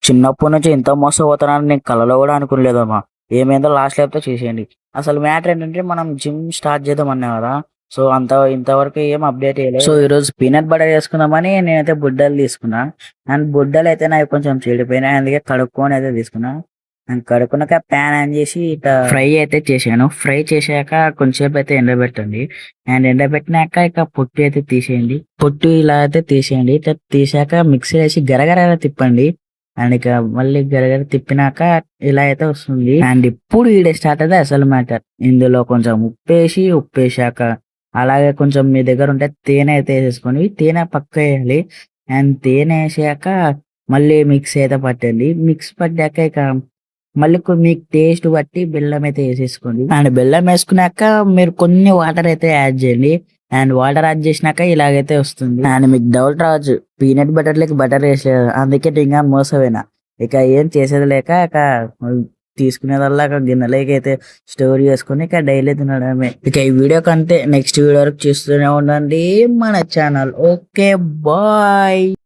చిన్నప్పటి నుంచి ఇంత మోసపోతానని నేను కలలో కూడా అనుకోలేదమ్మా. ఏమైందో లాస్ట్ లేకపోతే చూసేయండి. అసలు మ్యాటర్ ఏంటంటే మనం జిమ్ స్టార్ట్ చేద్దాం అన్నా కదా. సో ఇంతవరకు ఏం అప్డేట్ చేయలేదు. సో ఈరోజు పీనట్ బటర్ చేసుకుందామని నేనైతే బుడ్డలు తీసుకున్నా. అండ్ బుడ్డలు అయితే నాకు కొంచెం చెడిపోయినాయి, అందుకే కడుక్కొని అయితే తీసుకున్నా. అండ్ కడుక్కున్నాక ప్యాన్ ఆన్ చేసి ఇట్లా ఫ్రై అయితే చేశాను. ఫ్రై చేశాక కొంచెంసేపు అయితే ఎండబెట్టండి. అండ్ ఎండబెట్టినాక ఇక పొట్టు అయితే తీసేయండి. పొట్టు ఇలా అయితే తీసేయండి. ఇట్లా తీసాక మిక్సీ వేసి గరగర తిప్పండి. అండ్ ఇక మళ్ళీ గరగర తిప్పినాక ఇలా అయితే వస్తుంది. అండ్ ఇప్పుడు ఈడ స్టార్ట్ అయితే అసలు మ్యాటర్. ఇందులో కొంచెం ఉప్పేసాక అలాగే కొంచెం మీ దగ్గర ఉంటే తేనె అయితే వేసేసుకొని తేనె పక్క వేయాలి. అండ్ తేనె వేసాక మళ్ళీ మిక్స్ అయితే పట్టండి. మిక్స్ పట్టాక ఇక మళ్ళీ మీకు టేస్ట్ బట్టి బెల్లం అయితే వేసేసుకోండి. అండ్ బెల్లం వేసుకున్నాక మీరు కొన్ని వాటర్ అయితే యాడ్ చేయండి. అండ్ వాటర్ యాడ్ చేసినాక ఇలాగైతే వస్తుంది. అండ్ మీకు డౌట్ రావచ్చు, పీనట్ బటర్ లేక బటర్ వేసలేదు అందుకే ఇంకా మోసపోయినా. ఇక ఏం చేసేది లేక ఇక తీసుకునేదల్లా గిన్నెలోకి అయితే స్టోర్ చేసుకుని ఇక డైలీ తినడమే. ఇక ఈ వీడియో కంటే నెక్స్ట్ వీడియో వరకు చూస్తూనే ఉండండి మన ఛానల్. Okay bye.